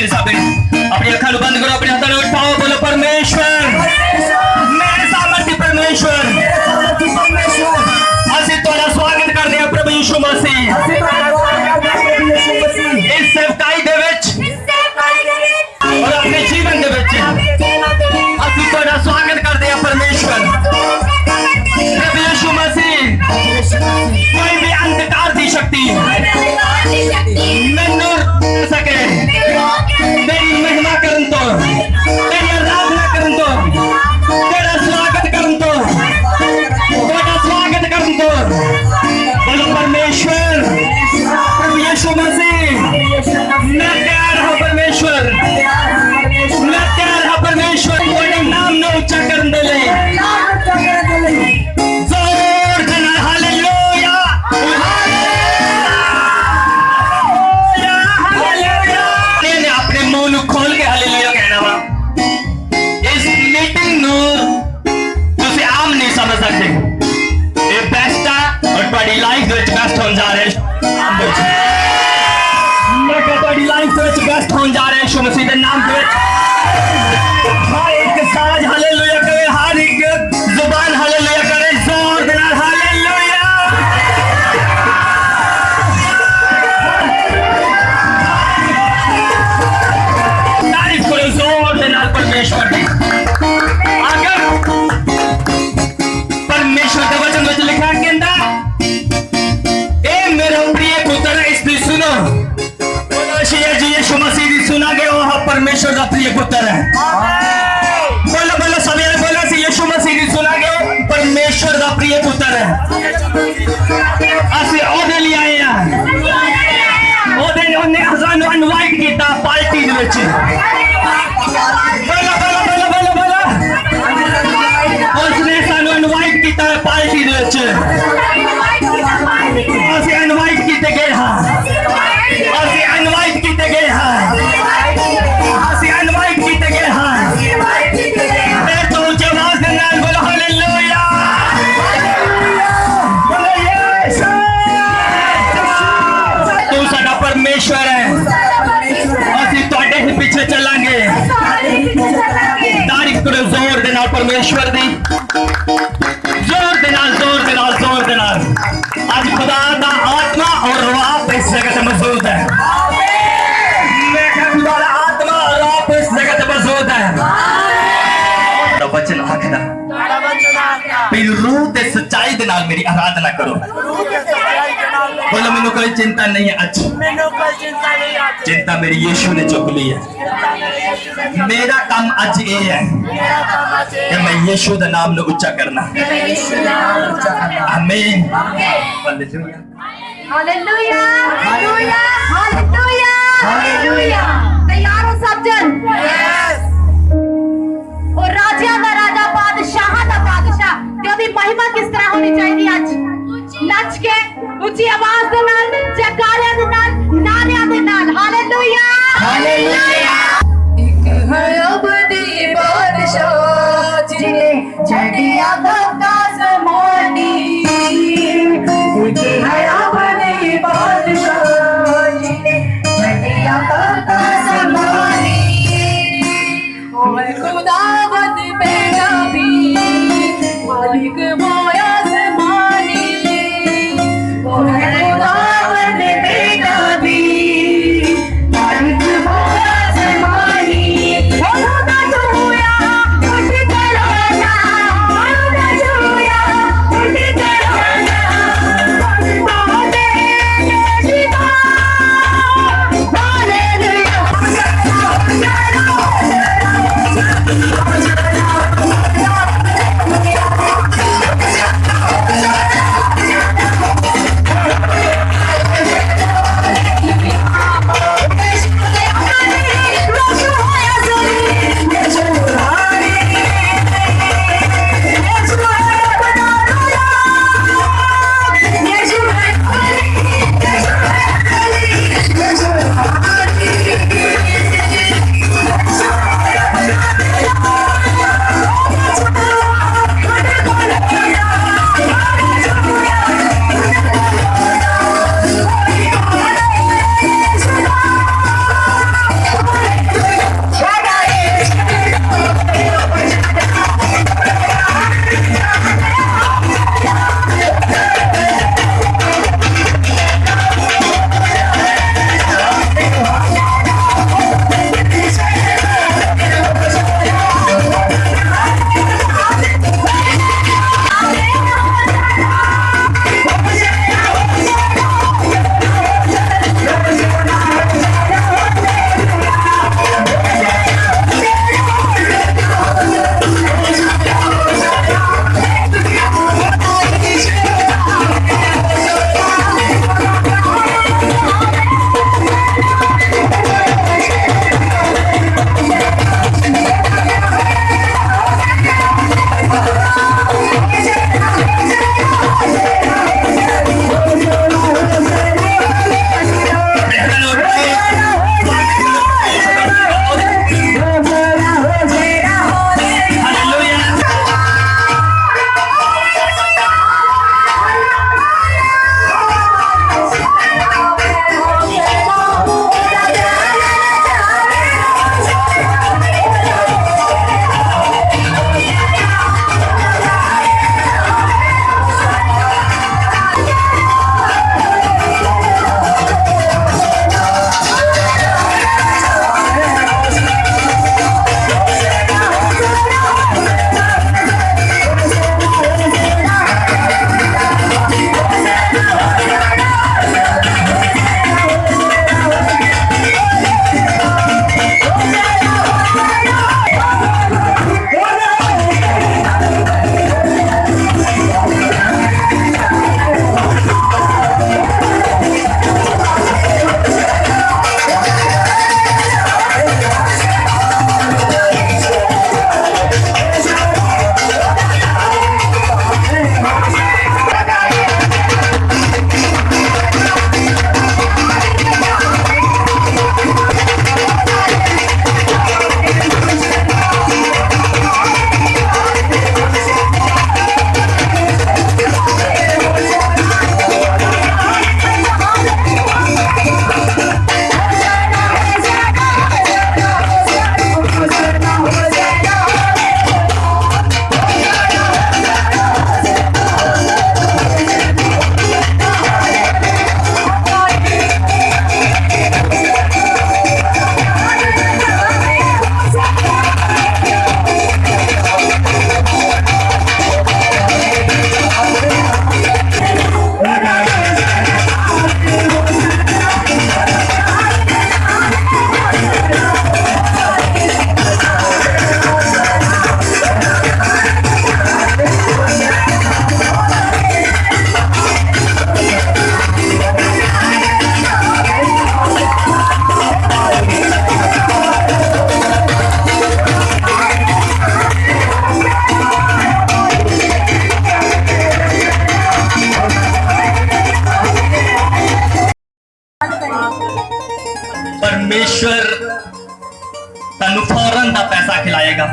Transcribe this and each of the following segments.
मेरे सामने अपनी अखा बंद करो, अपने हाथों उठाओ, बोलो परमेश्वर मेरे सामर्थ्य परमेश्वर असि थोड़ा स्वागत करते हैं प्रभु यीशु मसीह इस सेवकाई दे विच और अपने जीवन दे विच असि थोड़ा स्वागत करते हैं परमेश्वर प्रभु यीशु मसीह। कोई भी अंधकार दी शक्ति मैनू सके मेरी महिमा करन तो, तेरी आराधना करन तो, तेरा स्वागत करन तो, तेरा स्वागत करन तो, बोलो परमेश्वर प्रभु यीशु मसीह मैं तैयार हूं परमेश्वर, मैं तैयार हूं परमेश्वर तेरे नाम ने ऊंचा करन दे ले जोर से ना हालेलुया हालेलुया। अपने मुंह ਨੂੰ खोल के हालेलुया कहना वा। इस मीटिंग ਨੂੰ ਤੁਸੀਂ ਆਮ नहीं समझ सकते, ये बेस्ट है और ਤੁਹਾਡੀ ਲਾਈਫ ਦੇ ਵਿੱਚ ਬੈਸਟ ਹੋਣ ਜਾ ਰਿਹਾ ਹੈ। मैं क्या ਤੁਹਾਡੀ ਲਾਈਫ ਦੇ ਵਿੱਚ ਬੈਸਟ ਹੋਣ ਜਾ ਰਿਹਾ ਹੈ ਯਿਸੂ ਮਸੀਹ ਦੇ ਨਾਮ ਦੇ ਵਿੱਚ। हर एक साज हालेलुया करे, हर एक जुबान हालेलुया करे, जोर दे नाल हालेलुया। तारीफ करो जोर दे नाल परमेश्वर दी। अगर परमेश्वर के वचन में लिखा कहंदा ए मेरा प्रिय पुत्र इसकी सुनो, जी यीशु मसीह दी सुना गया वह परमेश्वर का प्रिय पुत्र है। बोलो बोलो सवेरे बोलो सी यीशु मसीह दी सुना गया परमेश्वर का प्रिय पुत्र है। असि ओदे लिए आए हैं, ओदे ने असानू इनवाइट कीता पार्टी दे विच। बोलो बोलो बोलो बोलो बोलो उसने सानू इनवाइट कीता पार्टी दे विच। असि इनवाइट कीते गए हां, असि इनवाइट कीते गए हां, असि इनवाइट कीते गए हां। फिर तो ऊंची आवाज के नाल बोलो हालेलुया, बोलो यीशु तू साडा परमेश्वर है, असि तुहाडे ही पीछे चलांगे। तारीफ करो जोर दे नाल परमेश्वर दी, जोर दे नाल जोर दे नाल जोर दे नाल। आज खुदा दा आत्मा और रूह इस जगह पे मौजूद है। मैं खुदा दा आत्मा और रूह इस जगह पे मौजूद है। वचन आखदा फिर रूह ते सच्चाई दे नाल मेरी आराधना करो। बोलो मैनू कोई चिंता नहीं है आज, चिंता मेरी यीशु ने चुक ली है। मेरा काम आज ये है कि मैं यीशु दा नाम ने ऊंचा करना। आमीन hallelujah hallelujah hallelujah hallelujah hallelujah. तैयार हो सब जन? और राजा दा राजा बादशाह दा बादशाह ते ओदी महिमा किस तरह होनी चाहिए आज? नच के ऊंची आवाज दे नाल, जयकारे दे नाल, नारियां दे नाल। Hallelujah hallelujah. एक है अबदी बादशाह जिने छड़िया धरता समानी, एक है अबदी बादशाह जिने परमेश्वर तनु फौरन दा पैसा खिलाएगा।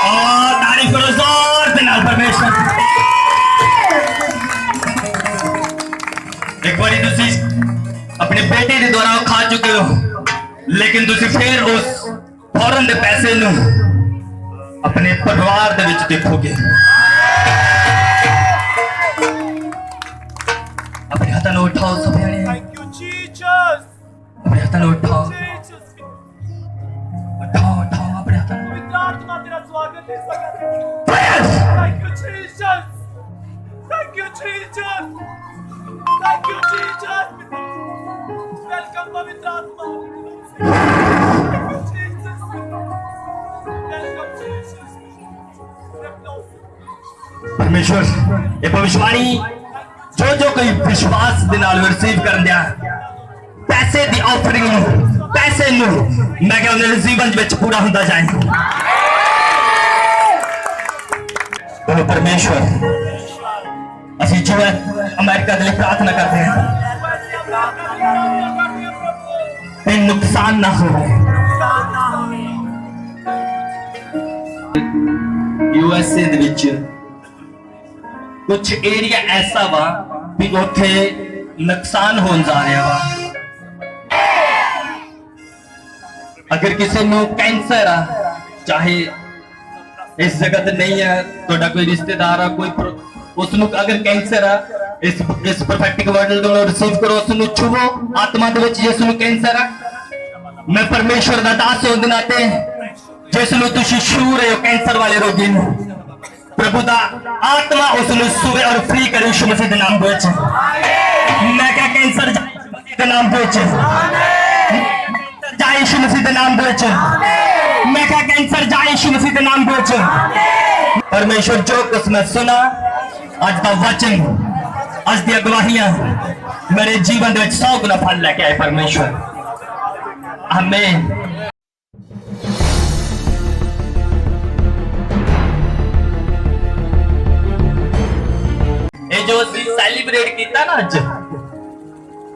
और तारीफ करो जोर दे नाल परमेश्वर। एक बारी तुसी अपने बेटे के द्वारा खा चुके हो, लेकिन तुसी फिर उस फौरन दे पैसे नू अपने परिवार दे विच देखोगे। अपने हाथों में उठाओ सब जने। Thank you, Jesus. अपने हाथों में उठाओ Jesus. उठाओ उठाओ अपने हाथों में। पवित्र आत्मा तेरा स्वागत है सगळ्या। Yes! Thank you, Jesus. Thank you, Jesus. Thank you, Jesus. Welcome, पवित्र आत्मा। Thank you, Jesus. Welcome, Jesus. परमेश्वर ये भविष्यवाणी जो जो कोई विश्वास दे नाल रिसीव कर दिया पैसे दी ऑफरिंग पैसे नू मैं क्या उन्हें जीवन विच पूरा होता जाए। तो परमेश्वर असि जो है अमेरिका के लिए प्रार्थना करते हैं कि नुकसान ना हो। यूएसए दे विच कुछ एरिया ऐसा वा भी उथे नुकसान होने जा रहा वा। अगर किसी को कैंसर आ, चाहे इस जगह ते नहीं है, थोड़ा कोई रिश्तेदार आ, कोई उसनु अगर कैंसर आ, इस प्रोफेटिक वर्ड को रिसीव करो, उसनु छुओ आत्मा दे विच जिसनु कैंसर आ। मैं परमेश्वर दा दास होने दे नाते जिसनु तुसी छू रहे हो कैंसर वाले रोगी नू प्रभु दा आत्मा उसनु सुबह और फ्री करे यीशु मसीह दे नाम दे विच। मैं क्या कैंसर जाए यीशु मसीह दे नाम दे विच। जाए यीशु मसीह दे नाम दे विच। मैं क्या कैंसर जाए यीशु मसीह दे नाम दे विच। परमेश्वर जो कुछ मैं सुना आज दा वचन आज दी गवाहियां मेरे जीवन दे विच 100 गुना फल लेके आए परमेश्वर। आमीन। जो सेलिब्रेट किया ना अज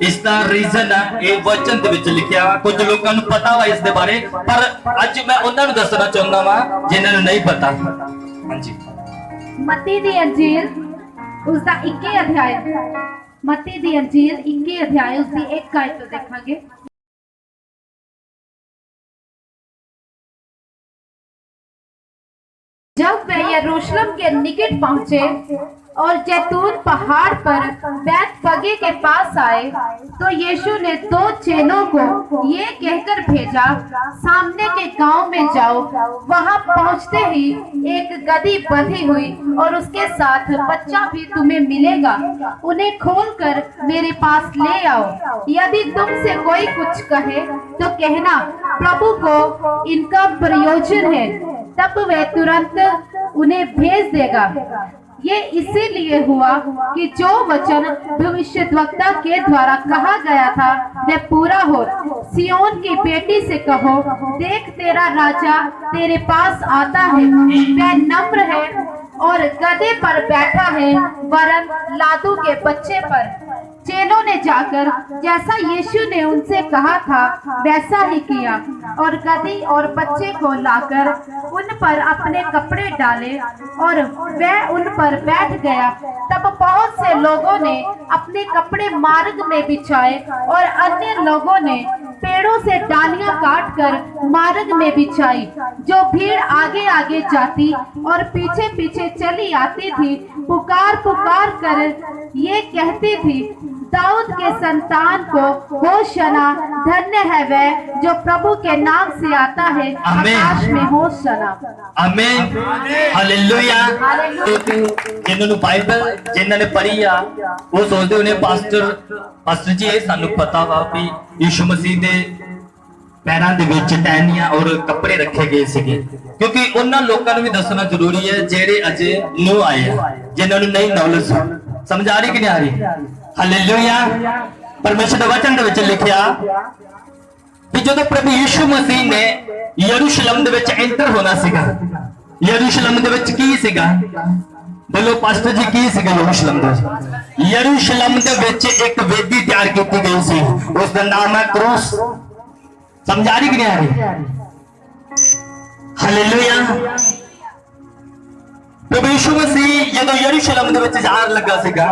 इसका रीजन है ये वचन दे विच लिखिया। कुछ लोगों को पता वा इस दे बारे, पर अज मैं उन्हां नूं दसना चाहुंदा वा जिन्हां नूं नहीं पता। हां जी, मत्ती दी अंजील उसका 21 अध्याय, मत्ती दी अंजील 21 अध्याय उसकी 1 आयत तो देखांगे। जब वे यरूशलेम के निकट पहुंचे और जैतून पहाड़ पर बैतफगे के पास आए, तो यीशु ने 2 चेलों को ये कहकर भेजा, सामने के गांव में जाओ, वहां पहुंचते ही एक गदही बंधी हुई और उसके साथ बच्चा भी तुम्हें मिलेगा, उन्हें खोलकर मेरे पास ले आओ। यदि तुमसे कोई कुछ कहे तो कहना प्रभु को इनका प्रयोजन है, तब वे तुरंत उन्हें भेज देगा। ये इसीलिए हुआ कि जो वचन भविष्यद्वक्ता के द्वारा कहा गया था वह पूरा हो। सियोन की बेटी से कहो, देख तेरा राजा तेरे पास आता है, वह नम्र है और गधे पर बैठा है, वरन लादू के बच्चे पर। चेलों ने जाकर जैसा यीशु ने उनसे कहा था वैसा ही किया और गधी और बच्चे को लाकर उन पर अपने कपड़े डाले और वह उन पर बैठ गया। तब बहुत से लोगों ने अपने कपड़े मार्ग में बिछाए और अन्य लोगों ने पेड़ों से डालियां काटकर मार्ग में बिछाई। जो भीड़ आगे आगे जाती और पीछे पीछे चली आती थी, पुकार पुकार कर ये कहती थी, दाऊद के संतान को होशाना, धन्य है वह जो प्रभु के नाम से आता है, आकाश में होशाना। आमीन, हालेलुया। जिन्होंने बाइबल जिन्होंने पढ़ी आ वो सोचते उन्हें पास्टर जी ये सानू पता वा भी यीशु मसीह दे पैरां दे विच टहनियां और कपड़े रखे गए सीगे, क्योंकि उन्हां लोकां नूं भी दसना जरूरी है जेड़े अजे न्यू आए हैं, जिन्हां नूं नहीं नॉलेज समझ आ रही कि नहीं आ रही। हालेलुया। परमेश्वर दे वचन दे विच लिखिया कि जदों प्रभु यीशु मसीह ने यरूशलेम दे विच एंटर होना सीगा, यरूशलेम दे विच की सीगा बोलो पास्टर जी की सी यरूशलेम दे यरूशलेम दे विच एक वेदी तैयार की गई सी, उसका नाम है क्रूस। समझा रही कि नहीं आ रही? हालेलुया। प्रभु यीशु मसीह जो यरूशलेम दे विच जान लगा सीगा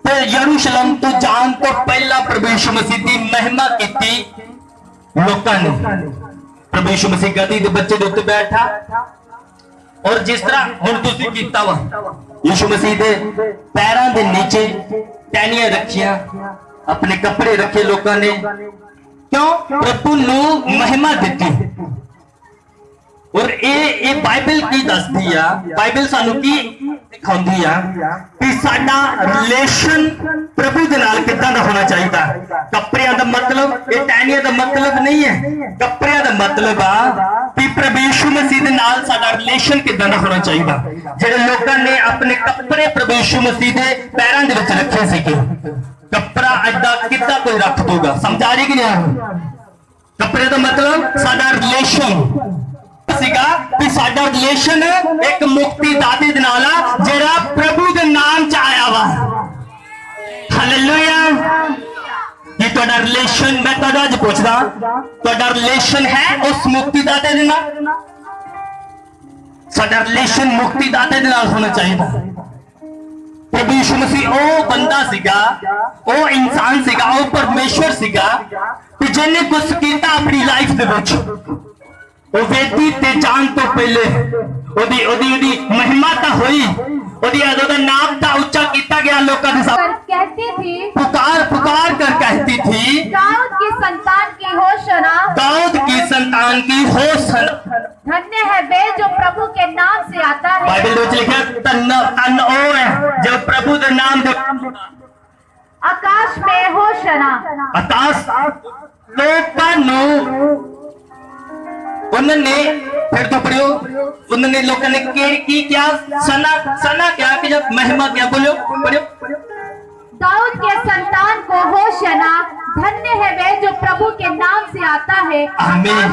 ते यरूशलेम तो जान तो पहला प्रभु यीशु मसीह दी महिमा कीती लोकां ने। प्रभु यीशु मसीह गद्दी दे बच्चे दे उत्ते बैठा और जिस तरह हुण तुसीं कीता वा यीशु मसीह दे पैरां दे नीचे टहनियां रखियां, अपने कपड़े रखे लोकां ने, क्यों? प्रभु नू महिमा दिती। और ये बाइबल की दसदी आ, बाइबल सानू की दिखाउंदी आ कि साडा रिलेशन प्रभु दे नाल किदां दा होना चाहिदा। कपड़ियां दा मतलब, ये टहनियां दा मतलब नहीं है, कपड़ियां दा मतलब आ कि प्रभु यीशु मसीह दे नाल साडा रिलेशन किदां दा होना चाहिदा। जेड़े लोकां ने अपने कपड़े प्रभु यीशु मसीह दे पैरां दे विच रखे सीगे, कपड़ा ऐदा किदां कोई रख दूगा? समझा रही कि नहीं? कपड़े दा मतलब साडा रिलेशन सीगा कि साडा रिलेशन एक मुक्तिदाते दे नाल आ जेड़ा प्रभु दे नाम च आया वा। हालेलुया। ये तुहाडा रिलेशन, मैं तुहाडा अज पुछदा, तुहाडा रिलेशन है उस मुक्तिदाते दे नाल? साडा रिलेशन मुक्तिदाते दे नाल होना चाहिए। प्रभु यीशु मसीह ओ बंदा सीगा, ओ इंसान सीगा, ओ परमेश्वर सीगा कि जिन्ने कुछ कीता अपनी लाइफ दे विच। वो वेदी ते जान तो पहले ओदी ओदी ओदी महिमा ता हुई, ओदी ओदा नाम ता ऊंचा कीता गया लोकां दे सामने। कहती थी, पुकार पुकार कर कहती थी, दाऊद की संतान की होशना, दाऊद की संतान की होशना। धन्य है वे जो प्रभु के नाम से आता है। बाइबल में लिखा तन ओ है जो प्रभु के नाम दे। आकाश में होशना, आकाश लोकां नू उन्होंने फिर तो पढ़ियो, उन्होंने लोगों ने की क्या सना सना क्या कि जब महिमा क्या बोलो पढ़ियो। दाऊद के संतान को होशना, धन्य है वे जो प्रभु के नाम से आता है। आमीन।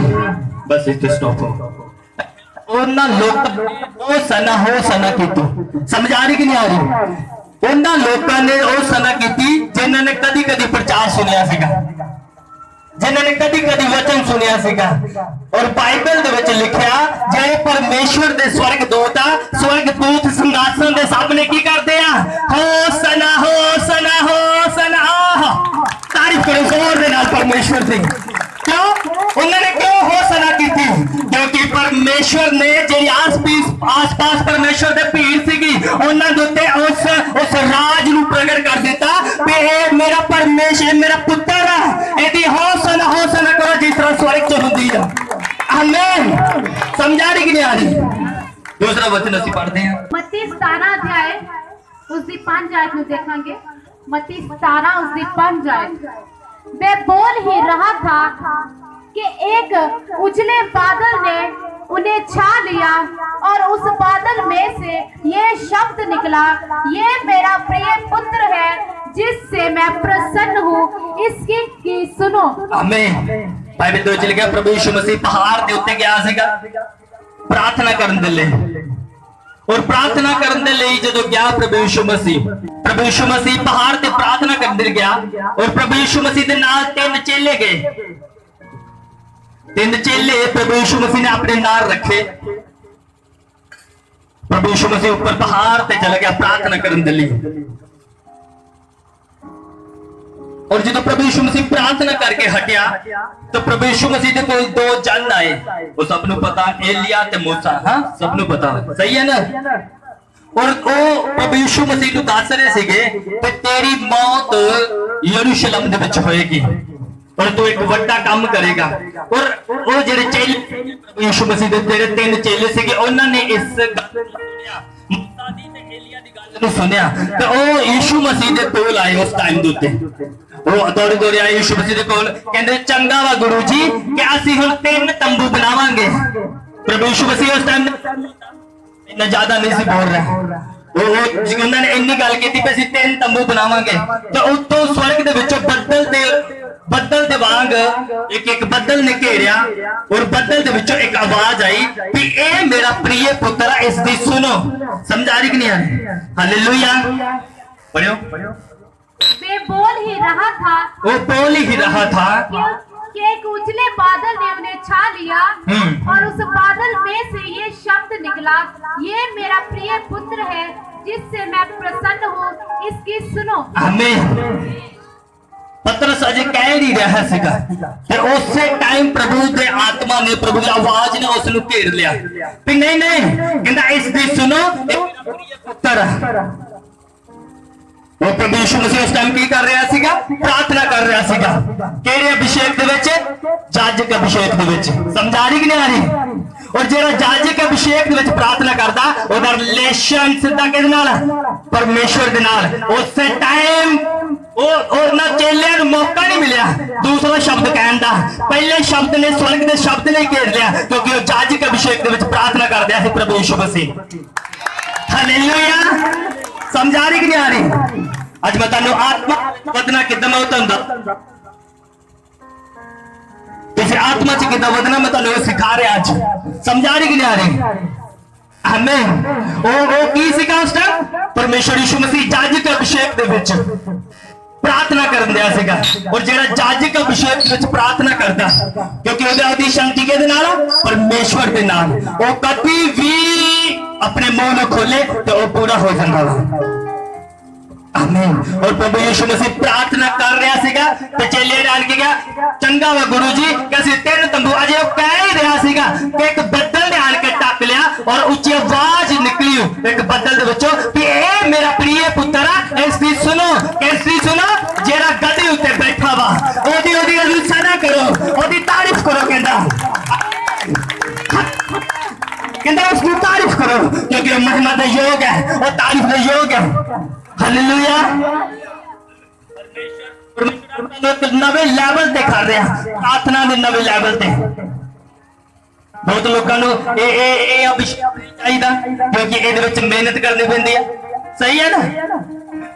बस इतना स्टॉप हो। उन्ना लोग ओ सना की तू समझ आ रही कि नहीं आ रही? उन्ना लोगों ने ओ सना की थी जिन्होंने कदी कदी प्रचार सुनिया सीगा, जिन्होंने कदी कदी वचन सुनिया सीगा। और बाइबल दे विच लिखिया जे परमेश्वर दे स्वर्ग दूत सिंहासन दे सामने की करदे आ? होसना होसना होसना। तारीफ करो जोर दे नाल परमेश्वर दी। क्यों? उन्होंने क्यों होसना की थी? क्योंकि परमेश्वर ने जी आस पास परमेश्वर दे भीड़ सीगी, उन्हां दे उत्ते उस राज नू प्रगट कर दिता कि ए मेरा परमेश्वर मेरा पुत्र है, एदी होसना होसना करो जिस तरह स्वर्ग च हुंदी है। आमीन। समझा रही कि नहीं आ रही? दूसरा वचन ਅਸੀਂ पढ़ते हैं मत्ती 17 अध्याय उसकी 5 आयत ਨੂੰ देखेंगे। मत्ती 17 उसकी 5 आयत। वे बोल ही रहा था कि एक उजले बादल ने उन्हें छा लिया और उस बादल में से ये शब्द निकला, ये मेरा प्रिय पुत्र है जिससे मैं प्रसन्न हूँ, इसकी सुनो। आमीन। बाइबल ਦੇ ਵਿੱਚ ਲਿਖਿਆ ਪ੍ਰਭੂ ਯਿਸੂ ਮਸੀਹ ਪਹਾੜ ਦੇ ਉੱਤੇ ਗਿਆ ਸੀਗਾ प्रार्थना करने दे लिए। और प्रार्थना करने दे लिए जो गया प्रभु यीशु मसीह पहाड़ ते प्रार्थना करने गया। और प्रभु यीशु मसीह के नाल 3 चेले गए। 3 चेले प्रभु यीशु मसीह ने अपने नाल रखे। प्रभु यीशु मसीह ऊपर पहाड़ ते चला गया प्रार्थना करने दे लिए। और जो प्रभु यीशु मसीह प्रार्थना करके हटिया तो प्रभु यीशु मसीह के कोल 2 जन आए। वो सबनों पता एलिया ते मूसा। हाँ सबनों पता, सही है ना? और वो प्रभु यीशु मसीह को दस रहे सीगे कि तेरी मौत यरूशलेम दे विच होएगी और तू एक बड़ा काम करेगा। और वो जेड़े चेले प्रभु यीशु मसीह दे जेड़े 3 चेले सीगे उन्होंने इस गल सुनिया, मूसा दी ते एलिया दी गल सुनिया तो वो यीशु मसीह दे कोल आए। उस टाइम दे उत्ते वो दौड़े दौड़े आए यीशु मसीह दे कोल, कहंदे चंगा वा गुरु जी कि असीं हुण 3 तंबू बनावांगे। प्रभु यीशु मसीह उस टाइम इतना ज्यादा नहीं सी बोल रहा। उन्होंने इन्नी गल की भी ਅਸੀਂ 3 तंबू बनावांगे तो उत्तों स्वर्ग दे विचों बदल दे वांग एक बदल ने घेरिया और बदल दे विचों एक आवाज आई कि ए मेरा प्रिय पुत्र है इसकी सुनो। समझ आ रही कि नहीं आ रही? हालेलुया पढ़ो। वे बोल ही रहा था, वो बोल ही रहा था कि एक उजले बादल ने उन्हें छा लिया और उस बादल में से ये शब्द निकला, ये मेरा प्रिय पुत्र है जिससे मैं प्रसन्न हूँ, इसकी सुनो। आमीन। पतरस अजे कह नहीं रहा सीगा ते उसे टाइम प्रभु दे आत्मा ने प्रभु की आवाज ने उसनु घेर लिया कि नहीं कहंदा इसकी सुनो पुत्र। वो प्रभु यीशु मसीह उस टाइम की कर रहा सीगा? प्रार्थना कर रहा सीगा केड़े अभिषेक दे विच? जाजक अभिषेक दे विच। समझ आ रही कि नहीं आ रही? और जेड़ा जाजक अभिषेक दे विच प्रार्थना करदा ओदा रिलेशन सीधा किहदे नाल? परमेश्वर दे नाल। उस टाइम और ना चेलियां नूं मौका नहीं मिलिया दूसरा शब्द कहण दा, पहले शब्द ने स्वर्ग दे शब्द ने घेर लिया क्योंकि वो जाजक अभिषेक दे विच प्रार्थना करदा सी प्रभु यीशु मसीह। हालेलुया। समझ आ रही कि नहीं आ रही? आज मैं तुहानू आत्मा वधना किदां मैं तुहानू किसी आत्मा च किदां वधना मैं तुहानू सिखा रहा आज। समझ आ रही कि नहीं आ रही? हमें वो की सीगा उस टाइम? परमेश्वर यीशु मसीह जाजक अभिषेक दे विच प्रार्थना करन दिया सीगा और जेड़ा जाजक अभिषेक दे विच प्रार्थना करदा क्योंकि ओदे आदि शांति के नाल परमेश्वर दे नाल वो कभी भी अपने मुंह न खोले तो वो पूरा हो जाता है। आमीन। और प्रभु यीशु मसीह प्रार्थना कर रहा सीगा ते चेले डाल के गया चंगा वा गुरु जी कैसे 3 तंबू अजे वो कह ही रहा सीगा कि एक बदल ने आन के टक लिया और ऊंची आवाज निकली एक बदल दे विचों कि ए मेरा प्रिय पुत्र है इसकी सुनो। कैसी सुनो? जेड़ा गधी उत्ते बैठा वा ओदी ओदी अनुसरण करो ओदी तारीफ करो कहता उसकी तारीफ करो क्योंकि महिमा का योग है और तारीफ का योग है। हालेलुया। नवे लेवल ते कर रहा प्रार्थना के नवे लेवल ते बहुत लोगों को ये अभिषेक चाहिए क्योंकि ये मेहनत करनी पैंदी है। सही है ना?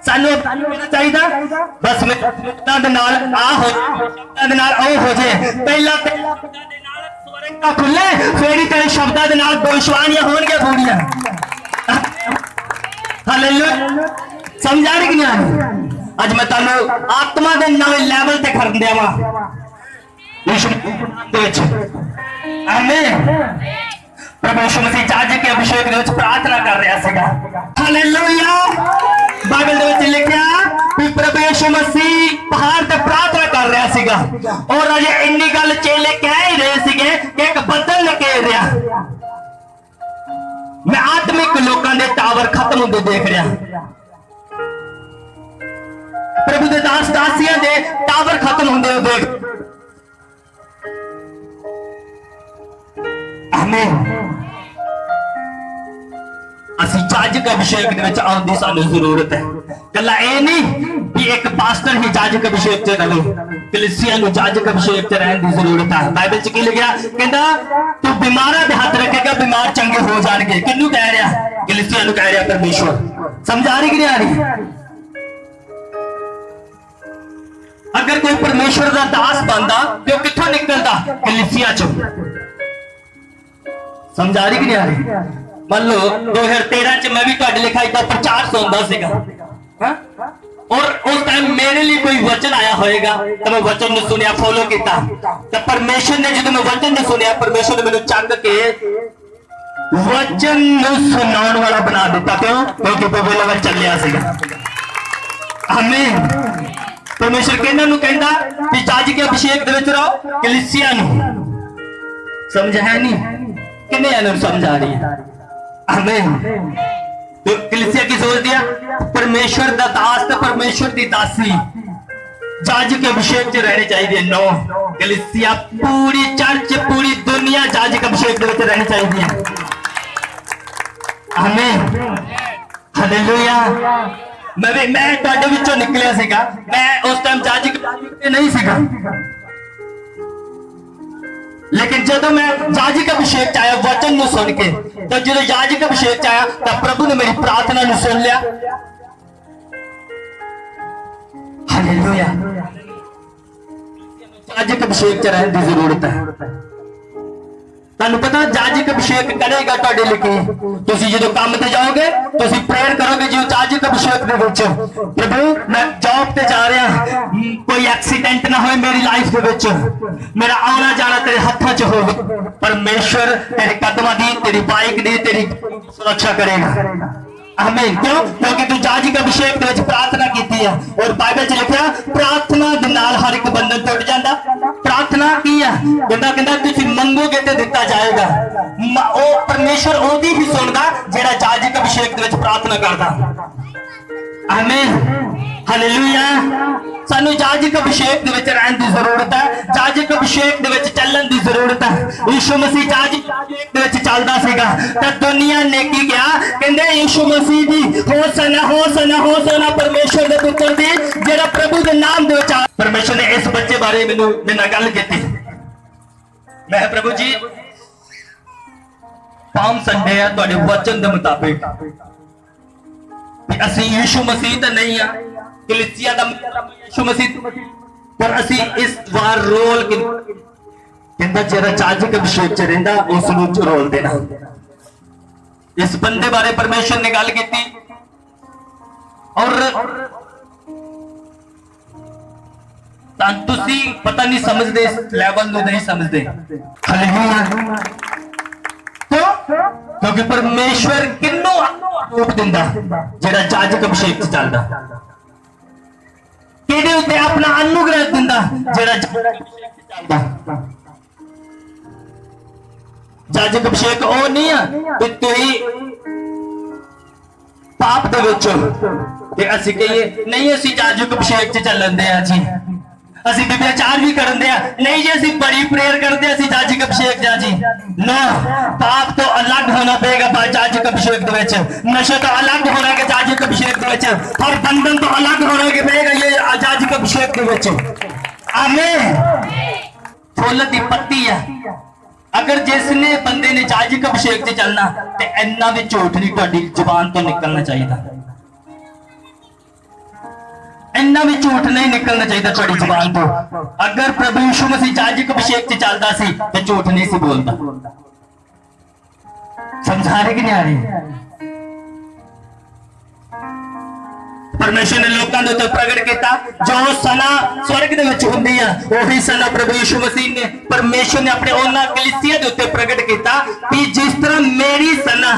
सानू चाहिए बस हो जाए पहला खुले फिर ही तेरे शब्दां दे नाल भविष्यवाणियां होणगियां पूरियां। हालेलुया। समझ आ रही कि नहीं आ रही? आज मैं तुहानू आत्मा दे नवे लेवल ते कर देवां यीशु दे विच। आमीन। प्रभु यीशु मसीह जाजक के अभिषेक दे विच प्रार्थना कर रहा सीगा। हालेलुया। बाइबल दे विच लिखिया कि प्रभु यीशु मसीह पहाड़ ते प्रार्थना कर रहा सीगा और अजे इन्नी गल चेले कह ही रहे सीगे कि एक बदल ने घेर रहा। मैं आत्मिक लोगों के टावर खत्म होते देख रहा प्रभु के दास दासियां दे टावर खत्म होंदे देख। आमीन। असी जाजक अभिषेक दे विच आउण दी सानू जरूरत है। कला ए नहीं कि एक पास्टर ही जाजक अभिषेक च रहे कलीसिया नू जाजक अभिषेक च रहने की जरूरत है। बाइबल च की लिखिया कहंदा तू बीमारां दे हाथ रखेगा बीमार चंगे हो जाणगे। किन्नू कह रहा? कलीसिया नू कह रहा परमेश्वर। समझ आ रही कि नहीं आ रही? अगर कोई परमेश्वर का दास बनता तो कित्थों निकलता? कलीसिया चो। समझ आ रही कि नहीं आ रही? मान लो 2013 च मैं भी तुहाडे लेखा इदा प्रचार सुनदा सीगा और उस टाइम मेरे लिए कोई वचन आया होएगा तो मैं वचन ने सुनिया फॉलो किया तो परमेश्वर ने जो मैं वचन ने सुनिया परमेश्वर ने मैंने चंग के वचन सुनाने वाला बना दिता। क्यों? क्योंकि प्रभु लगा चलिया सीगा। आमीन। परमेश्वर कहना नु कहंदा कि जाजक के अभिषेक दे विच रहो कलीसिया नु। समझ है नहीं? किन्ने आने समझ आ रही है? आमीन। तो कलीसिया की सोच दिया परमेश्वर दा दास ते परमेश्वर दी दासी जाजक के अभिषेक च रहने चाहिए। नो, कलीसिया पूरी चर्च पूरी दुनिया जाजक अभिषेक दे विच रहनी चाहिए। आमीन। हालेलुया। मैं तुहाडे विचों निकलिया सीगा। मैं उस टाइम जाजक नहीं सीगा। लेकिन जब मैं याजक अभिषेक च आया वचन नु सुन के, तो जो याजक अभिषेक च आया तो प्रभु ने मेरी प्रार्थना नु सुन लिया। हालेलुया। याजक अभिषेक च रहने की जरूरत है। ਤੁਹਾਨੂੰ ਪਤਾ याजक अभिषेक करेगा ਤੁਹਾਡੇ ਲਈ ਕੀ? ਤੁਸੀਂ ਜਦੋਂ ਕੰਮ ਤੇ ਜਾਓਗੇ ਤੁਸੀਂ प्रेयर करोगे जो याजक अभिषेक ਦੇ ਵਿੱਚ, प्रभु मैं जॉब ਤੇ जा ਰਿਹਾ, कोई एक्सीडेंट ना होए मेरी लाइफ ਦੇ ਵਿੱਚ, मेरा आना जाना तेरे हत्थों 'ਚ होवे, परमेश्वर तेरे कदमां दी, तेरी बाइक दी, तेरी सुरक्षा करेगा। आमीन। क्यों? क्योंकि तू याजक अभिषेक ਦੇ ਵਿੱਚ प्रार्थना की है, और बाइबल 'ਚ लिखा प्रार्थना ਦੇ ਨਾਲ हर एक बंधन टूट जाता। प्रार्थना की है, कहता तुसीं मंगोगे तो दिता जाएगा। ओ परमेश्वर ओदी ही सुनदा जेड़ा याजक अभिषेक ਦੇ ਵਿੱਚ प्रार्थना करदा। आमीन। हालेलुया। सानू याजक अभिषेक दे विच रहन दी जरूरत है, याजक अभिषेक दे विच चलण दी जरूरत है। यीशु मसीह याजक अभिषेक दे विच चलदा सीगा ते दुनिया ने की किया, कहंदे यीशु मसीह दी होसना होसना होसना परमेश्वर दे पुत्र दी, जेड़ा प्रभु दे नाम दे विच। परमेश्वर ने इस बच्चे बारे मेरे नाल गल कीती। मैं प्रभु जी पाम संडे है तुहाडे वचन दे मुताबिक असी यीशु मसीह तो नहीं है, कलीसिया दा यीशु मसीह, पर असी इस बार रोल कहंदा जेड़ा याजक अभिषेक च रहिंदा उस नूं रोल देना। इस बंदे बारे परमेश्वर ने गल कीती, और तुसी पता नहीं समझदे, इस लेवल नूं नहीं समझदे। हालेलुया। क्योंकि परमेश्वर किन्नू रूप दिंदा जेड़ा याजक अभिषेक च चलदा, किहदे उत्ते अपना अनुग्रह दिंदा जेड़ा याजक अभिषेक च चलदा। याजक अभिषेक ओ नहीं है कि तुही पाप दे विच ते असीं कहिए नहीं असीं याजक अभिषेक च चलन दे आ जी, असी व्यभिचार भी करन दिया नहीं जी, असी बड़ी प्रेयर करते असी याजक अभिषेक जा जी। नो, पाप तो अलग होना पड़ेगा याजक अभिषेक दे विच, नशा तो अलग होना है याजक अभिषेक दे विच, और बंधन तो अलग होना के पड़ेगा ये याजक अभिषेक दे विच। आमीन। फुल दी पत्ती है, अगर जिसने बंदे ने याजक अभिषेक से चलना ते इन्ना भी झूठ नहीं तुहाडी जुबान तो निकलना चाहिए, इन्ना भी झूठ नहीं निकलना चाहिए थोड़ी जुबान तो। अगर प्रभु यीशु मसीह याजक अभिषेक से चलता सी तो झूठ नहीं सी बोलता। समझा रहे कि नहीं आ रही? परमेश्वर ने लोगों के उत्ते प्रगट किया जो सना स्वर्ग दे विच हुंदी है, वही सना प्रभु यीशु मसीह ने परमेश्वर ने अपने उन्हां कलीसिया दे उत्ते प्रगट किया कि जिस तरह मेरी सना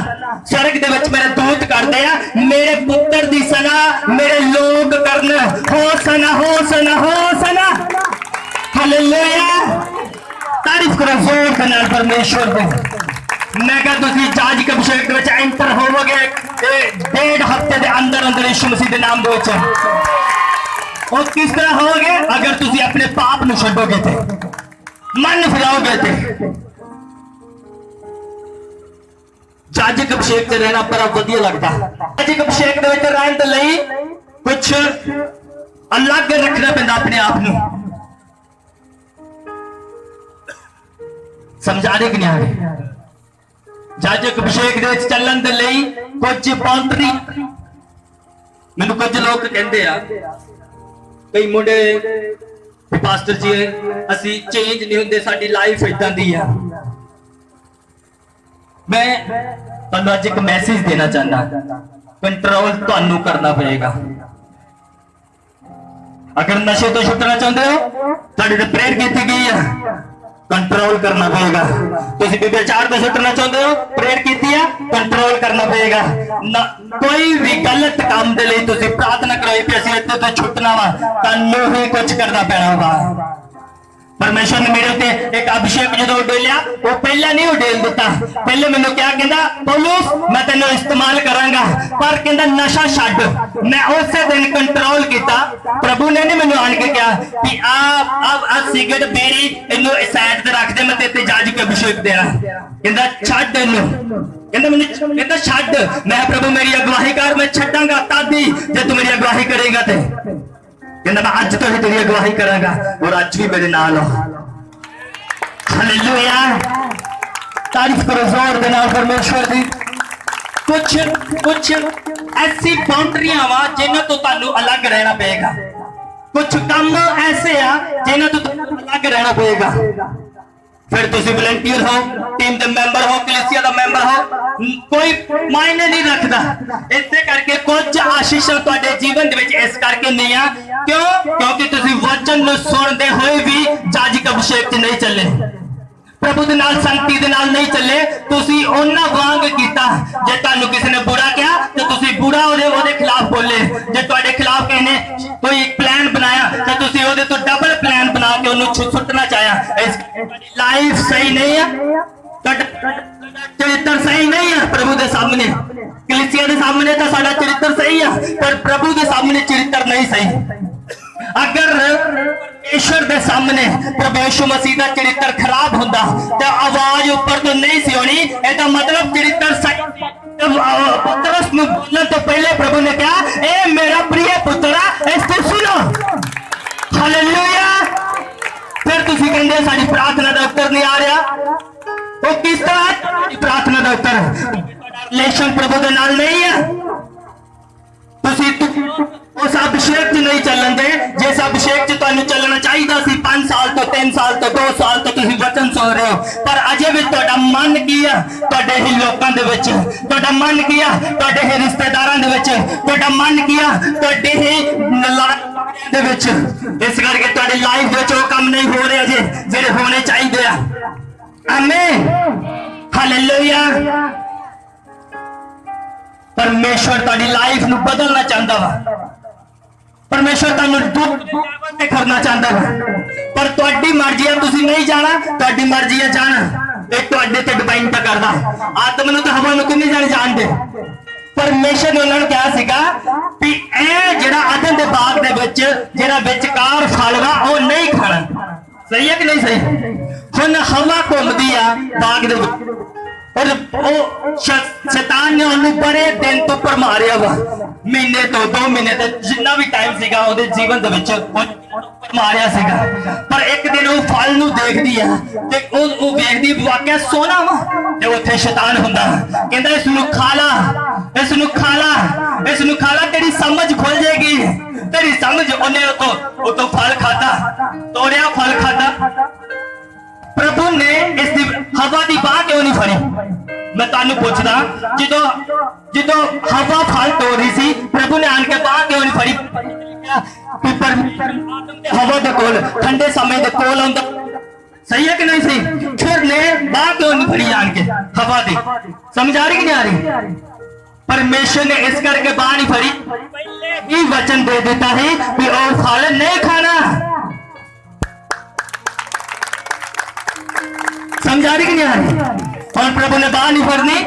स्वर्ग दे विच मेरे दूत करदे आ, मेरे पुत्र दी सना मेरे लोग करन। हो सना हो सना हो सना। हालेलुया। तारीफ करो जोर के नाल परमेश्वर दी। मैं कहा तुसी याजक अभिषेक विच एंटर होवोगे 1.5 हफ्ते के अंदर अंदर यीशु मसीह के नाम दे विच। और किस तरह होगे? अगर तुसी अपने पाप नूं छड्डोगे ते, मन फिराओगे ते। याजक अभिषेक च रहना बड़ा वधिया लगता। याजक अभिषेक दे विच रहण दे लई कुछ अलग रखना पैंदा अपने आप नूं। समझा रहे कि नहीं आ रहे? याजक अभिषेक दे विच चलण दे लई कुछ बाउंड्री। मैनू कुछ लोग कहंदे आ, कई मुंडे पास्टर जी असी चेंज नहीं हुंदे, साडी लाइफ इदां दी आ। मैं तुहानू अज एक मैसेज देना चाहना, कंट्रोल तुहानू करना पड़ेगा। अगर नशे तो छुटना चाहते हो, तुहाडी ते प्रेयर की गई है, कंट्रोल करना पड़ेगा। तुसी व्यभिचार तो छुटना चाहते हो, प्रेयर की है, कंट्रोल करना पड़ेगा। कोई भी गलत काम दे लई तुसी प्रार्थना करो कि असीं इत्थे तो छुटना वा, तुहानू ही कुछ करना पैना होगा। परमेश्वर ने मेरे उत्ते एक अभिषेक जो उडेलिया, वो पहला नहीं उडेल दिता। पहले मैंने क्या कहता, पौलुस मैं तेनों इस्तेमाल करांगा, पर कहता नशा छड्ड। मैं उस दिन कंट्रोल किया। प्रभु ने नहीं मैंने आन के कहा कि आप सिगरेट बेरी इनू साइड ते रख दे, मैं तेरे याजक अभिषेक देना। कहता छड्ड इनू, कहता मैंने कहता छड्ड। मैं प्रभु मेरी अगवाही कर, मैं छड्डांगा तादी जे तू मेरी अगवाही करेगा ते। कहता मैं अज तो ही तेरी अगवाही करांगा और अज भी मेरे नाल हो। हालेलुया तारीफ करो जोर दे नाल परमेश्वर दी कुछ कुछ ऐसी बाउंड्रियां वा जिन्हां तो तुहानू अलग रहना पेगा कुछ काम ऐसे आ जिन्हां तो तुहानू अलग रहना पेगा फिर तुसी वॉलंटियर हो टीम दे मैंबर हो कलीसिया दा मैंबर हो कोई मायने नहीं रखता इसे करके कुछ आशीषां तुहाडे जीवन दे विच इस करके नहीं आ क्यों क्योंकि तुसी वचन नूं सुनदे होए भी जाजिक अभिषेक च नहीं चले प्रभु दे नाल संगति दे नाल नहीं चले तुसी ओना वांग कीता जे तुहानू किसी ने बुरा कहा तो तुसी बुरा ओदे खिलाफ बोले जे तुहाडे खिलाफ किसी ने कोई प्लान बनाया तो तुसी ओदे तो डबल प्लान बना के ओनू सुटना चाहया इस लाइफ सही नहीं है चरित्र सही नहीं है प्रभु दे सामने कलीसिया दे सामने तो साडा चरित्र सही है पर प्रभु दे सामने चरित्र नहीं सही अगर परमेश्वर दे सामने प्रभु यीशु मसीह दा चरित्र खराब हुंदा तो आवाज ऊपर तो नहीं सी होनी एदा मतलब चरित्र सही पतरस नूं बोलने तो पहले प्रभु ने कहा ए मेरा प्रिय पुत्रा इसको सुनो हालेलुया फिर तुसी कहंदे साडी प्रार्थना दा उत्तर नहीं आ रहा वो किस तरह प्रार्थना दा उत्तर रिलेशन प्रभु दे नाल नहीं है तुसी उस अभिषेक च नहीं चलन दे जिस अभिषेक च तुहानू चलना चाहिए सी 5 साल तो 3 साल तो 2 साल तो तुसी वचन सुन रहे हो पर अजे भी तुहाडा मन की है तुहाडे ही लोकां दे विच तुहाडा मन की है तुहाडे ही रिश्तेदारां दे विच तुहाडा मन की है तुहाडे ही नालायकां दे विच इस करके तुहाडी लाइफ विच वो काम नहीं हो रहे अजे जेडे होने चाहिए आमीन हालेलुया परमेश्वर तुहाडी लाइफ नूं बदलना चाहता वा परमेश्वर तुहानू दुख करना चाहता है पर तुहाडी मर्जी है तुसी नहीं जाना तुहाडी मर्जी है जाना ये तुहाडे ते डिपेंड करदा आदम नूं ते हवा नूं किन्ने जाने जानदे परमेश्वर ने उन्होंने कहा सीगा कि ए जेड़ा आदम दे बाग दे विच जेड़ा विचकार फल वा ओ नहीं खाना सही है कि नहीं सही हुण हवा घुमदी आ बाग दे विच और शैतान ने उन्हें बड़े दिन तो पर मारिया वा महीने तो 2 महीने तो जिन्ना भी टाइम सीगा ओदे जीवन दे विच मारिया सीगा पर एक दिन वो फल नूं देखदी है ते ओ वेखदी वाकया सोना वा ते उत्थे शैतान हुंदा कहंदा इस नूं खा ला इस नूं खा ला इस नूं खा ला तेरी समझ खुल जाएगी तेरी समझ उन्हें तो फल खाता तोड़िया फल खाता प्रभु ने इस हवा की बाह क्यों नहीं फड़ी मैं तुहानू पूछदा जो हवा फल तोड़ रही थी प्रभु ने आन के बाह क्यों नहीं फड़ी हवा दे कोल ठंडे समय दे कोल आंदा सही है कि नहीं सही फिर ने बाह क्यों नहीं फड़ी आन के हवा दी समझ आ रही कि नहीं आ रही परमेश्वर ने इस करके बाह नहीं फड़ी पहले ही वचन दे देता है कि और फल नहीं खाना समझा रही कि नहीं आ रही और प्रभु ने बाहर नहीं फड़नी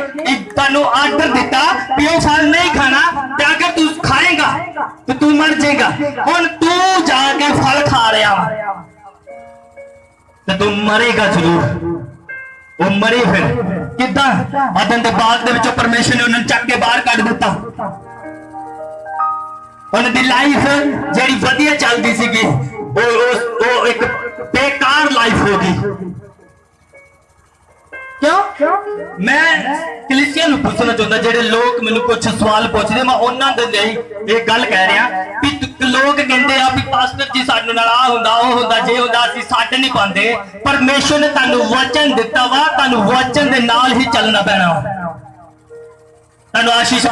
तुहानू आर्डर दिता कि वो फल नहीं खाना ते अगर तू खाएगा तो तू मर जाएगा हुण तू जाके फल खा रहा तो तू मरेगा जरूर वो मरे फिर किदा आदम दे बाग दे विचों परमेश्वर ने उन्हें चक के बाहर कढ दिता उन्हें लाइफ जेड़ी वधिया चलदी सीगी वो एक बेकार लाइफ हो गई क्यों मैं कलीसिया नूं पूछना चाहता जेडे लोग मैनूं कुछ सवाल पूछदे मैं उन्हां दे लई ये गल कह रहा कि लोग कहंदे आ भी पास्टर जी साडे नाल आ हुंदा ओ हुंदा जे हुंदा असीं छड्ड नहीं पांदे परमेश्वर ने तुहानूं वचन दिता वा तुहानूं वचन दे नाल ही चलना पैना तुहानूं आशीष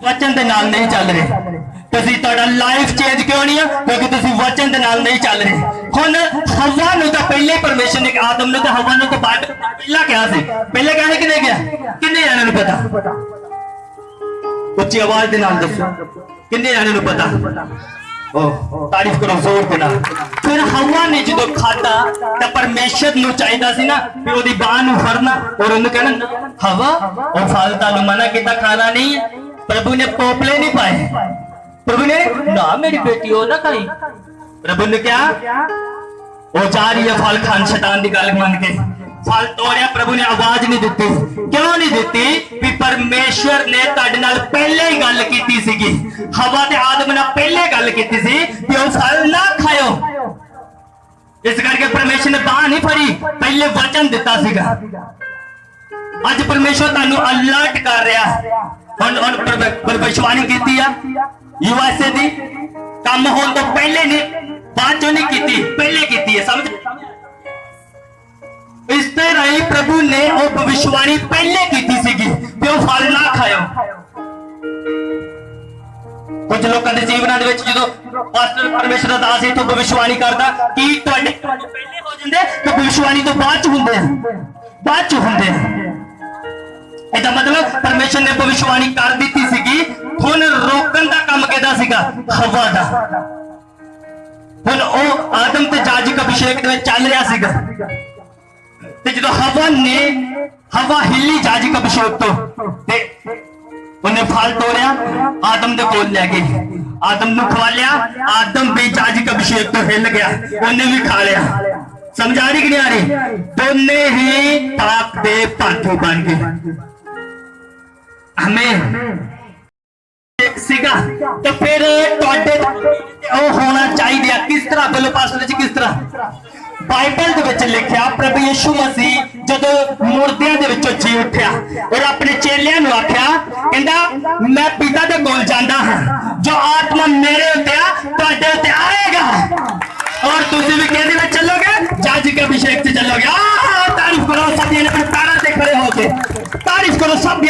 वचन दे नाल नहीं चल रहे तुसी तुहाडा लाइफ चेंज क्यों नहीं है क्योंकि तुसी वचन दे नाल नहीं चल रहे हुण हवा नूं तां पहले परमेश्वर ने आदम ने तो हवा नूं तो पहला कहा सी पहले कहा कि नहीं कहा किन्ने जाने नूं पता उच्ची आवाज दे नाल दसो किन्ने जाने नूं पता ओ तारीफ करो जोर दे नाल फिर हवा ने जो खादा तां परमेश्वर नूं चाहिदा सी ना कि ओदी बाह नूं फड़ना और उन्हें कहना हवा ओ फल तानूं मना कीता खाना नहीं है प्रभु ने पोपले नहीं पाए प्रभु ने ना मेरी बेटी हो ना खाई प्रभु ने क्या वो जा रही है फल खान शैतान की गल मान के फल तोड़िया प्रभु ने आवाज नहीं दी क्यों नहीं दी भी परमेश्वर ने तुहाडे नाल पहले ही गल कीती सीगी हवा ते आदम ने पहले गल कीती सी कि वो फल ना खाओ इस करके परमेश्वर ने बांह नहीं फड़ी, पहले वचन दिता सीगा। अज परमेश्वर तुहानू अलर्ट कर रहा। भविष्यवाणी की यूएसए की काम होने तो पहले नहीं, बाद चो नहीं की, पहले की है। समझ इस तरह ही प्रभु ने वो भविष्यवाणी पहले की थी कि वो फल ना खाओ। कुछ लोगों के जीवन जो पास्टर परमेश्वर दास है तो भविष्यवाणी करता कि पहले हो जाते तो भविष्यवाणी तो बाद च होंगे। इसका मतलब परमेश्वर ने भविष्यवाणी कर दी सी, हुन रोकन का काम कहता सीगा हवा का। हुन वो आदम ते जाजक अभिषेक चल रहा सीगा ते जो हवा हिली जाजक अभिषेक तो उन्हें फल तोड़िया, आदम दे कोल ले गई, आदम नु खवा लिया, आदम भी जाजक अभिषेक तो हिल गया, उन्हें भी खा लिया। समझ आ रही कि नहीं आ रही? दोनों ही पाप दे पाथी बन गए। हमें सीगा तो फिर होना चाहिए किस तरह? बोलो पास्टर जी किस तरह? बाइबल दे विच लिखिया प्रभु यीशु मसीह जदों मुर्दियां दे विचों जी उठिया और अपने चेलियां नूं आख्या, कहंदा मैं पिता दे कोल जांदा हां, जो आत्मा मेरे उत्ते आ तुहाडे उत्ते आएगा और तुसीं भी किहदे विच चलोगे? जाजक के अभिषेक से चलोगे। तारीफ करो सभी ने अपने पैरों ते खड़े होके तारीफ करो सभी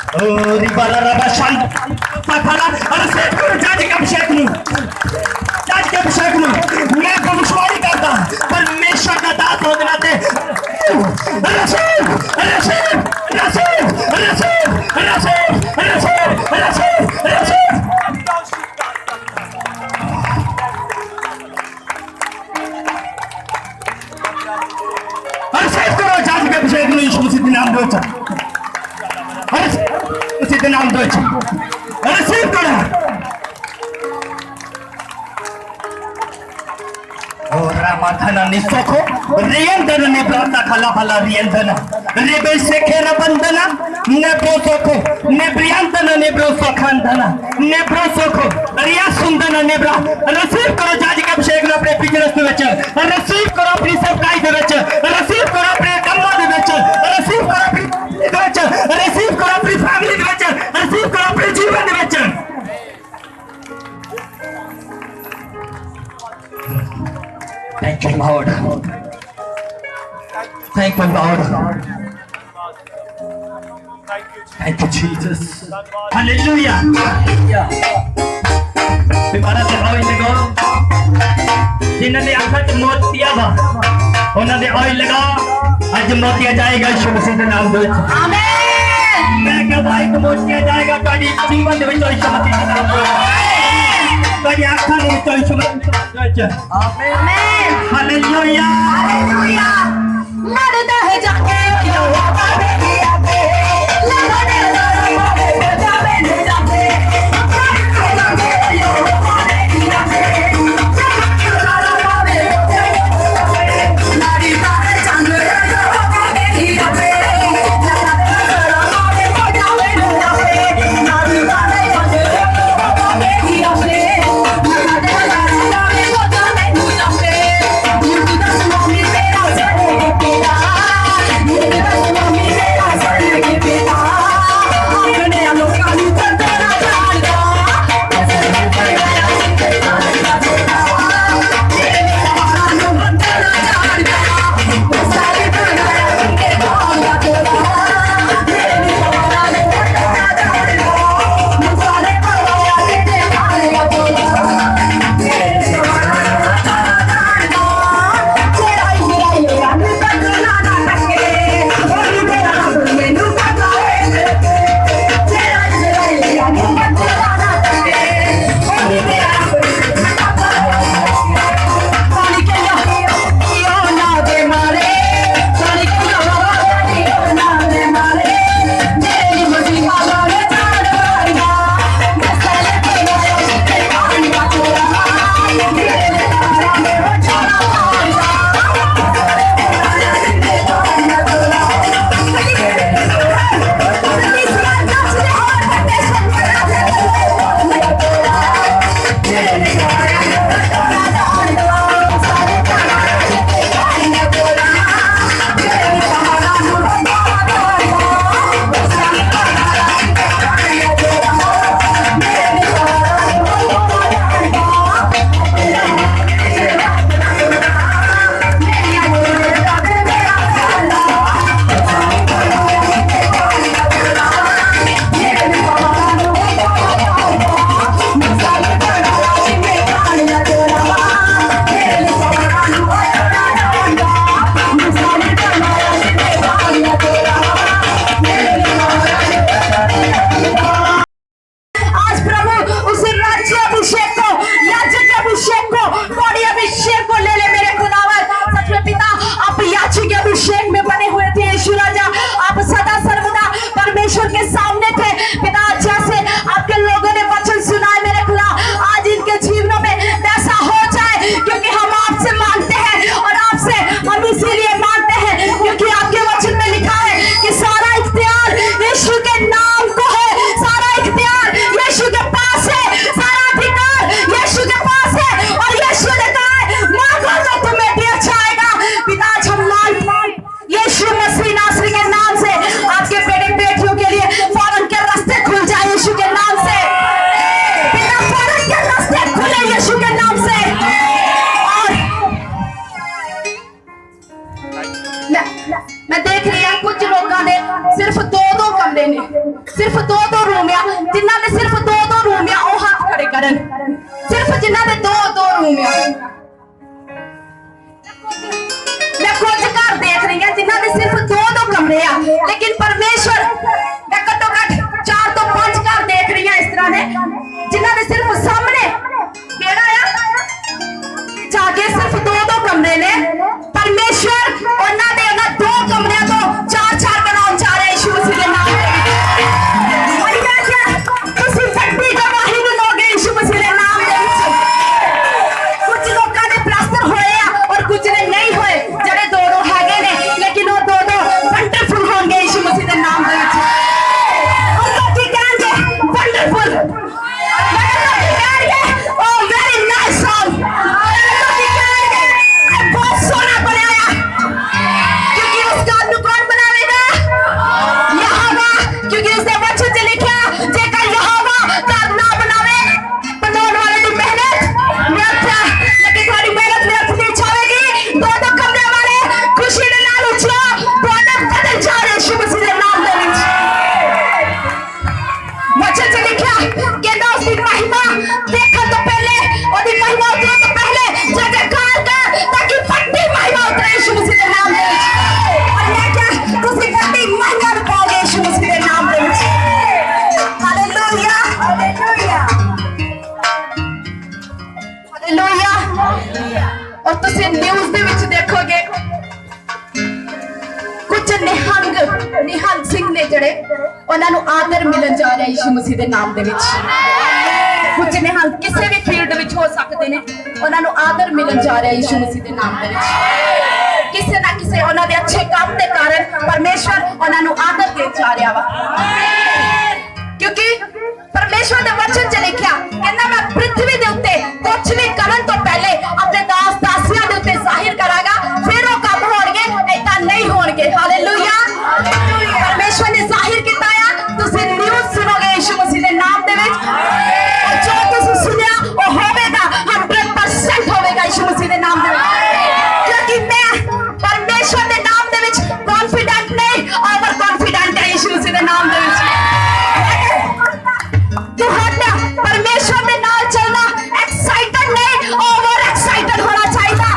ओ रिबाला रबा शांत पखड़ा और से जाजक के अभिषेक नूं, जाजक के अभिषेक नूं मैं भविष्यवाणी करता परमेश्वर का दास होने नाते रसीद रसीद रसीद रसीद रसीद रसीद रसीद रसीद रसीद करो जाजक के अभिषेक नूं यीशु मसीह के नाम दे उसी के नाम दे रसीद करो। रामाधना निसोखो रियंधन ने ब्राता खला फला रियंधन रेबे सेखे न बंधना ने ब्रोसोखो ने ब्रियंधन ने ब्रोसोखंधना ने ब्रोसोखो रिया सुंदन ने ब्रा। रिसीव करो जाजक के अभिषेक ने अपने बिजनेस दे विच, रिसीव करो अपनी सेवकाई दे विच, रिसीव करो अपने कामां दे विच, रिसीव करो अपनी दे विच, रिसीव करो अपनी फैमिली दे विच, रिसीव करो अपने जीवन दे विच। Thank you, Lord. Thank you, Lord. Thank you, Jesus. Hallelujah. Prepara se oil lego. जिन्होंने आखा च मोतिया बा, उन्होंने oil लगा, आज मोतिया जाएगा यीशु मसीह के नाम दे। आमीन। मैं क्या भाई तो मोतिया जाएगा कभी जीवन में तो यीशु मसीह के नाम दे। कभी आखा नहीं तो यीशु मसीह के नाम दे। आमीन। Hallelujah hallelujah. लड़ता है जाके यहोवा बेटी आके, लड़ने लड़ने जावे न जावे, यहोवा बेटी आके, नारी तारे चंद यहोवा बेटी आके, जावे न जावे, नारी तारे चंद यहोवा बेटी आके, जावे न जावे, करन सिर्फ जिन्हां दे दो दो रूम है मैं कुछ घर देख रही हूं जिन्हां दे सिर्फ दो दो कमरे आ लेकिन परमेश्वर मैं घट्टो घट 4 तो 5 घर देख रही हूं इस तरह दे जिन्हां दे सिर्फ सामने केड़ा आ जाके सिर्फ दो दो कमरे ने परमेश्वर उन्हां दे उन्हां दो कमरे तो 4-4 बनाउण जा रहे यीशु मसीह दे नाम और तुसी न्यूज़ दे विच देखोगे कुछ निहंग सिंह ने जड़े उन्हां नूं आदर मिलन जा रहा यीशु मसीह दे नाम दे विच कुछ निहंग किसी भी फील्ड विच हो सकते ने उन्हां नूं आदर मिलन जा रहा यीशु मसीह दे नाम दे विच किसी ना किसी उन्हां दे अच्छे काम दे कारण परमेश्वर उन्हां नूं आदर दे जा रहा वा क्योंकि परमेश्वर दे वचन च लिखिया कहंदा मैं पृथ्वी दे उत्ते कुछ भी करन तो पहले अपने दास दासियां दे उत्ते जाहिर करांगा फिर वो काम होणगे ऐसा नहीं होणगे हालेलुया परमेश्वर ने जाहिर कीता है तुसी न्यूज़ सुनोगे यीशु मसीह दे नाम दे विच और जो तुसी सुनिया वो होवेगा 100% होवेगा यीशु मसीह दे नाम दे विच क्योंकि मैं परमेश्वर दे नाम दे विच कॉन्फिडेंट नहीं ओवर कॉन्फिडेंट है यीशु मसीह दे नाम दे विच परमेश्वर के नाल चलना एक्साइटेड नहीं ओवर एक्साइटेड होना चाहिए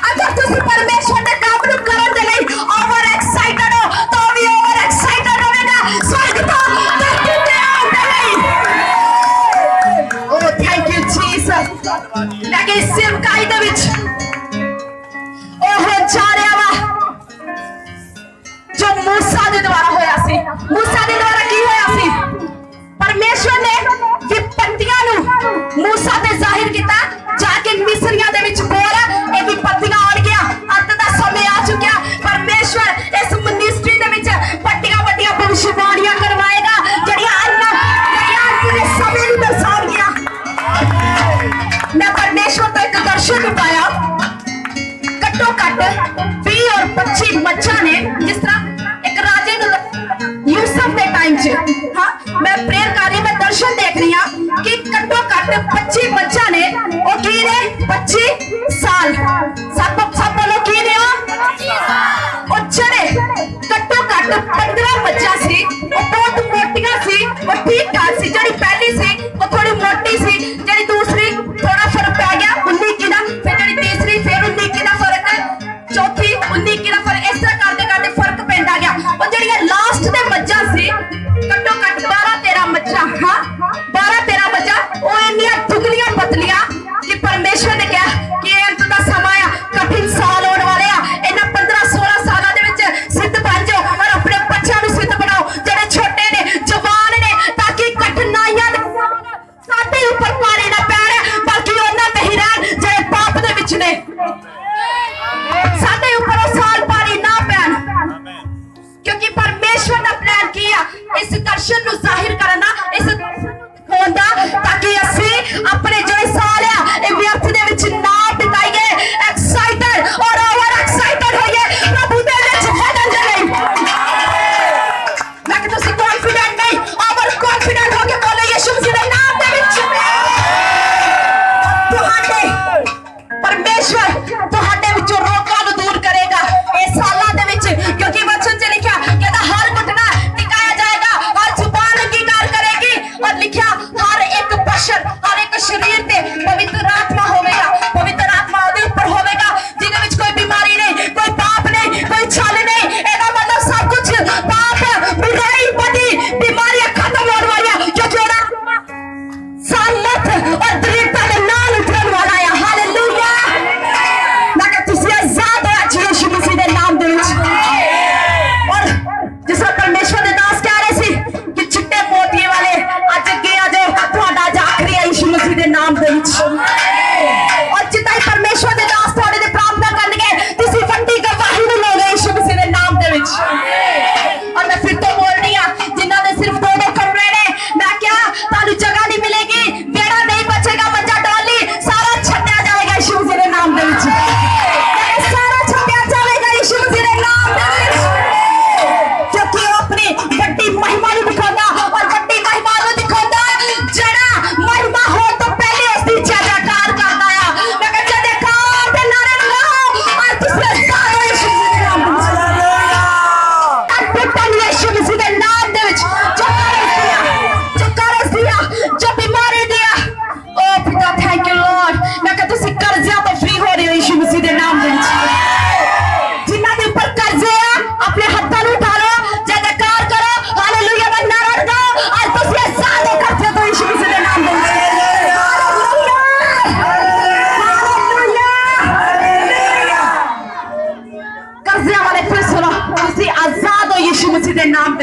अगर तुसी परमेश्वर के काम नु करन दे नहीं ओवर एक्साइटेड हो तो भी ओवर एक्साइटेड होवेगा स्वर्ग तो धरती पे आंदा नहीं ओ थैंक यू जीसस लगे सेवकाई दे विच ओ हो जा रहा वा जो मूसा दे द्वारा होया सी मूसा दे द्वारा की होया सी परमेश्वर ने विपत्तियां नु मूसा ते जाहिर किया जाके मिस्रियां दे विच बोल ए विपत्तियां आण गया अंत दा समय आ चुका परमेश्वर इस मिनिस्ट्री दे विच बड़ियां भविष्यवाणियां करवाएगा जड़ियां पूरे समय नु दर्शाण गया मैं परमेश्वर तो एक दर्शन पाया घट्टो घट 20 और 25 बच्चा ने जिस तरह एक राजे यूसुफ के टाइम च हाँ मैं प्रेयर कर रही मैं दर्शन देख रही हूं कि घट्टो घट 25 बच्चा ने वो की ने 25 साल सब लोग की ने वो चढ़े घट्टो घट 15 बच्चा सी वो बहुत मोटियां सी वो ठीक ठाक सी जड़ी पहली सी वो थोड़ी मोटी सी जड़ी दूसरी थोड़ा फर्क पै गया 19 की ना फिर जड़ी तीसरी फिर 19 की ना फर्क चौथी 19 की ना फर्क इस तरह करते करते फर्क पैंदा गया और जड़ी लास्ट दे बच्चा सी घट्टो घट 12-13 बच्चा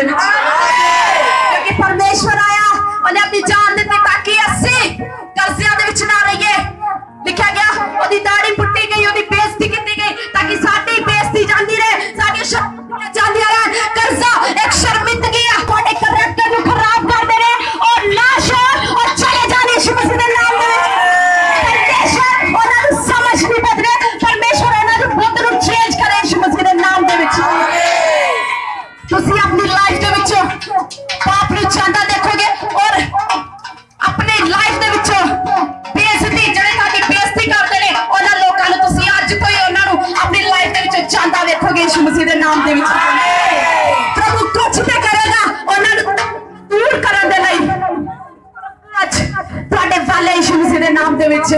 दे विच क्योंकि परमेश्वर आया उन्हें अपनी जान दी ताकि असी कर्जियां दे विच ना रहिए लिखा गया ओदी दाढ़ी पुट्टी गई ओदी बेइज्जती की गई ताकि साडी बेइज्जती जांदी रहे साडी जांदी रहे कर्जा एक शर्मिंदगी है ਤੁਹਾਡੇ करैक्टर ਨੂੰ खराब कर दे रहे और नाश और चले जाने यीशु मसीह दे नाम दे परमेश्वर ਉਹਨਾਂ ਨੂੰ समझ नहीं बदले परमेश्वर ਉਹਨਾਂ ਦੀ बुद्ध ਨੂੰ चेंज करे यीशु मसीह दे नाम दे ਵਿੱਚ ਤੁਸੀਂ अपनी लाइफ ਦੇ ਵਿੱਚ पाप ਨੂੰ ਜਾਂਦਾ देखोगे और अपनी लाइफ ਦੇ ਵਿੱਚ बेइज्जती ਜਿਹੜੇ ਤੁਹਾਡੀ बेइज्जती ਕਰਦੇ ਨੇ ਉਹਨਾਂ ਲੋਕਾਂ ਨੂੰ ਤੁਸੀਂ ਅੱਜ ਤੋਂ ਹੀ ਉਹਨਾਂ ਨੂੰ ਆਪਣੀ ਲਾਈਫ ਦੇ ਵਿੱਚ ਜਾਂਦਾ ਵੇਖੋਗੇ ਯਿਸੂ ਮਸੀਹ ਦੇ ਨਾਮ ਦੇ ਵਿੱਚ ਪ੍ਰਭੂ ਕੁਝ ਤੇ ਕਰੇਗਾ ਉਹਨਾਂ ਨੂੰ ਦੂਰ ਕਰਨ ਦੇ ਲਈ ਅੱਜ ਤੁਹਾਡੇ ਵਾਲੇ ਯਿਸੂ ਮਸੀਹ ਦੇ ਨਾਮ ਦੇ ਵਿੱਚ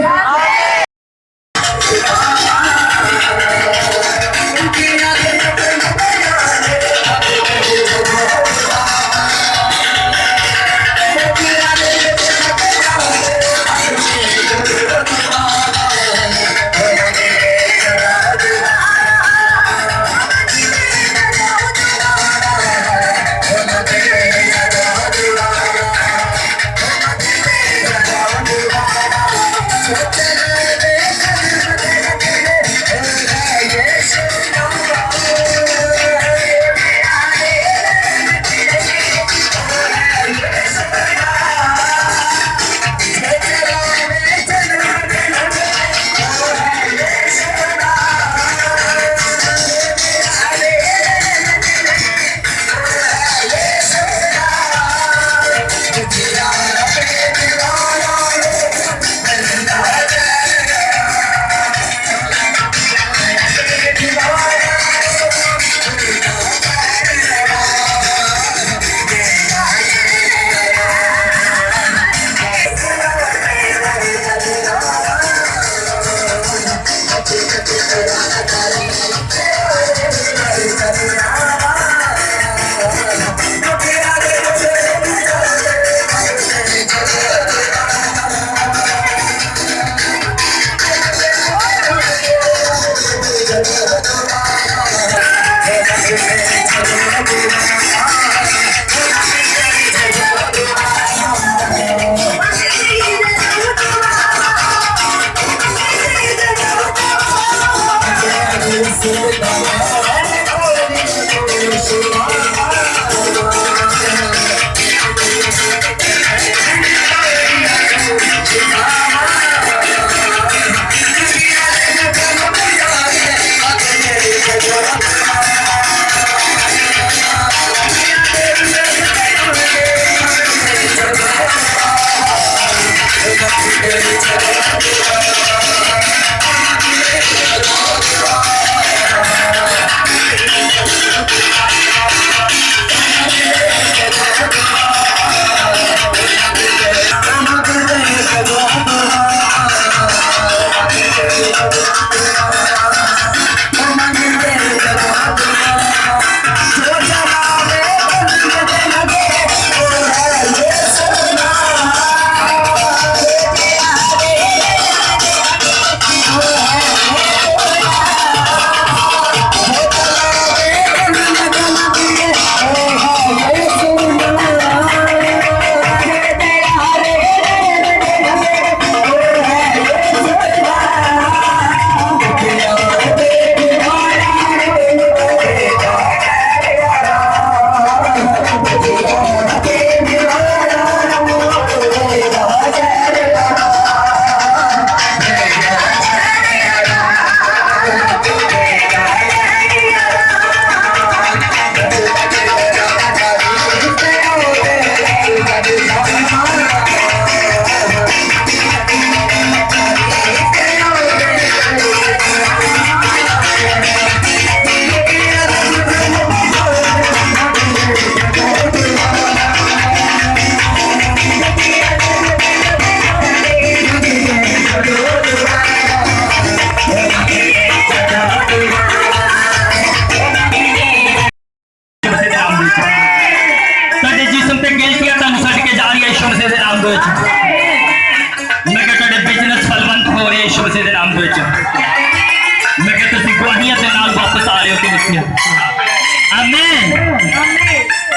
आमीन।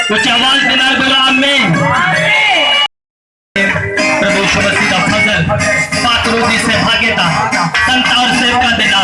कुछ आवाज देना बोला आमीन। प्रभु यीशु मसीह का फजल पाक रोजी से भाग्यता संत और सेवका देना